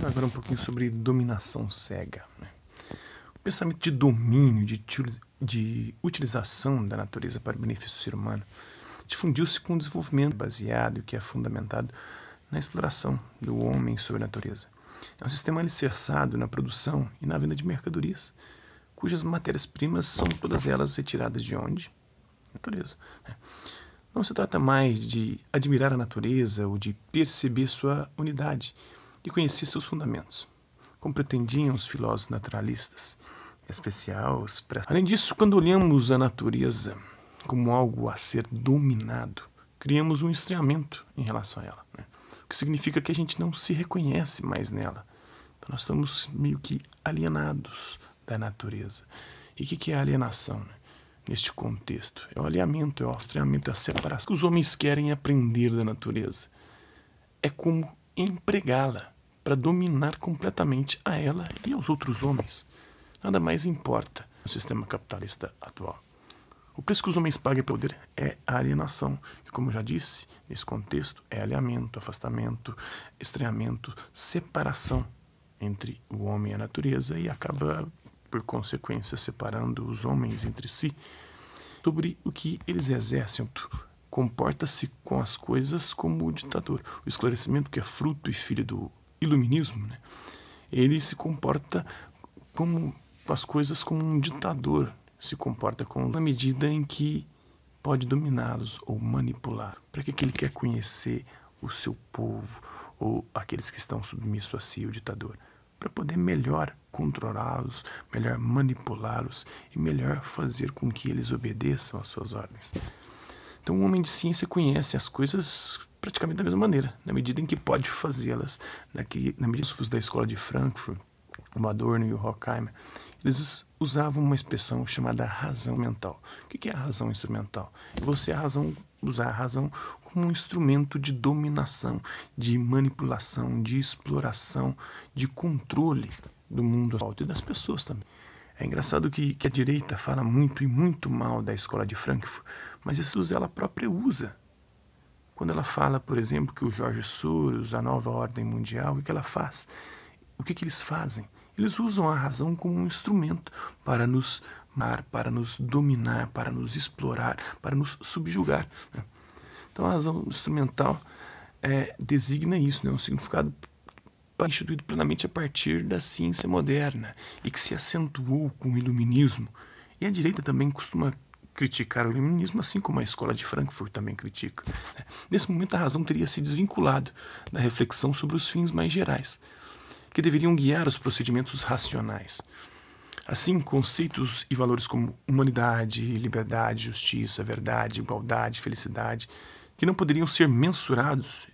Agora um pouquinho sobre dominação cega, né? O pensamento de domínio, de utilização da natureza para o benefício do ser humano difundiu-se com o desenvolvimento baseado, que é fundamentado na exploração do homem sobre a natureza. É um sistema alicerçado na produção e na venda de mercadorias, cujas matérias-primas são todas elas retiradas de onde? Natureza. Não se trata mais de admirar a natureza ou de perceber sua unidade, de conhecer seus fundamentos, como pretendiam os filósofos naturalistas, em especial os Além disso, quando olhamos a natureza como algo a ser dominado, criamos um estranhamento em relação a ela, né? O que significa que a gente não se reconhece mais nela. Então nós estamos meio que alienados da natureza. E o que é a alienação, né? Neste contexto? É o alinhamento, é o estranhamento, é a separação. O que os homens querem aprender da natureza é como empregá-la para dominar completamente a ela e aos outros homens. Nada mais importa no sistema capitalista atual. O preço que os homens pagam pelo poder é a alienação, que, como eu já disse, nesse contexto, é alinhamento, afastamento, estranhamento, separação entre o homem e a natureza e acaba, por consequência, separando os homens entre si. Sobre o que eles exercem, comporta-se com as coisas como o ditador. O esclarecimento, que é fruto e filho do iluminismo, né? Ele se comporta com as coisas como um ditador, se comporta na medida em que pode dominá-los ou manipular. Para que ele quer conhecer o seu povo ou aqueles que estão submissos a si, o ditador? Para poder melhor controlá-los, melhor manipulá-los e melhor fazer com que eles obedeçam às suas ordens. Então, o homem de ciência conhece as coisas praticamente da mesma maneira, na medida em que pode fazê-las. Na medida que os da escola de Frankfurt, o Adorno e o Horkheimer, eles usavam uma expressão chamada razão mental. O que é a razão instrumental? Você usar a razão como um instrumento de dominação, de manipulação, de exploração, de controle do mundo atual e das pessoas também. É engraçado que a direita fala muito e muito mal da escola de Frankfurt, mas isso ela própria usa. Quando ela fala, por exemplo, que o Jorge Soros, a nova ordem mundial, o que ela faz? O que eles fazem? Eles usam a razão como um instrumento para nos dominar, para nos explorar, para nos subjugar, né? Então a razão instrumental designa isso, né? Um significado instituído plenamente a partir da ciência moderna e que se acentuou com o iluminismo. E a direita também costuma criticar o iluminismo, assim como a escola de Frankfurt também critica, né? Nesse momento a razão teria se desvinculado da reflexão sobre os fins mais gerais, que deveriam guiar os procedimentos racionais. Assim, conceitos e valores como humanidade, liberdade, justiça, verdade, igualdade, felicidade, que não poderiam ser mensurados,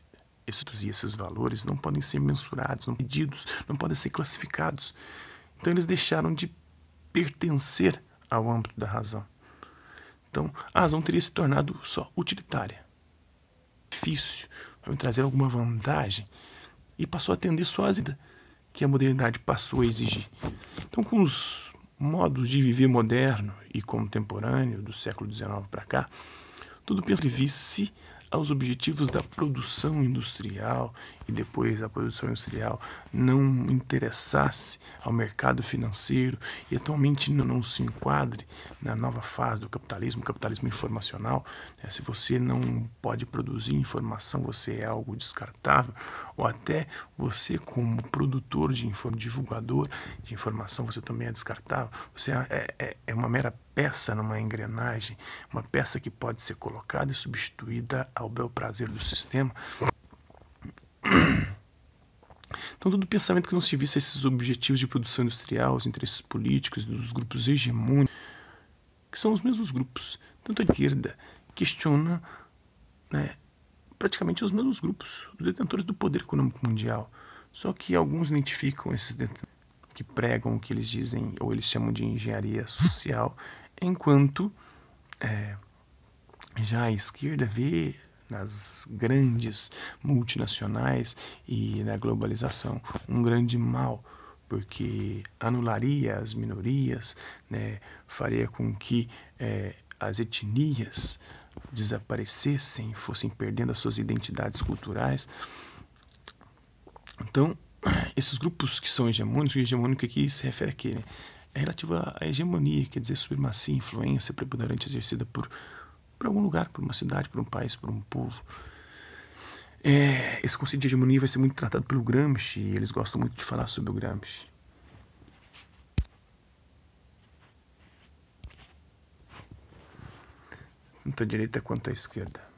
esses valores não podem ser mensurados, não medidos, não podem ser classificados. Então eles deixaram de pertencer ao âmbito da razão. Então a razão teria se tornado só utilitária, difícil, para trazer alguma vantagem, e passou a atender só a vida que a modernidade passou a exigir. Então, com os modos de viver moderno e contemporâneo do século XIX para cá, tudo pensa que visse aos objetivos da produção industrial e depois a produção industrial não interessasse ao mercado financeiro e atualmente não se enquadre na nova fase do capitalismo, capitalismo informacional, né? Se você não pode produzir informação, você é algo descartável, ou até você como produtor de divulgador de informação, você também é descartável, você é uma mera peça numa engrenagem, uma peça que pode ser colocada e substituída ao bel prazer do sistema. Então, todo pensamento que não se visse esses objetivos de produção industrial, os interesses políticos dos grupos hegemônicos, que são os mesmos grupos, tanto a esquerda questiona, né, praticamente os mesmos grupos, os detentores do poder econômico mundial, só que alguns identificam esses detentores que pregam o que eles dizem, ou eles chamam de engenharia social, enquanto já a esquerda vê nas grandes multinacionais e na globalização um grande mal, porque anularia as minorias, né, faria com que as etnias desaparecessem, fossem perdendo as suas identidades culturais. Então, esses grupos que são hegemônicos, o hegemônico aqui se refere a quê, né? É relativo à hegemonia, quer dizer, supremacia, influência preponderante exercida por algum lugar, por uma cidade, por um país, por um povo. Esse conceito de hegemonia vai ser muito tratado pelo Gramsci, e eles gostam muito de falar sobre o Gramsci. Tanto à direita quanto à esquerda.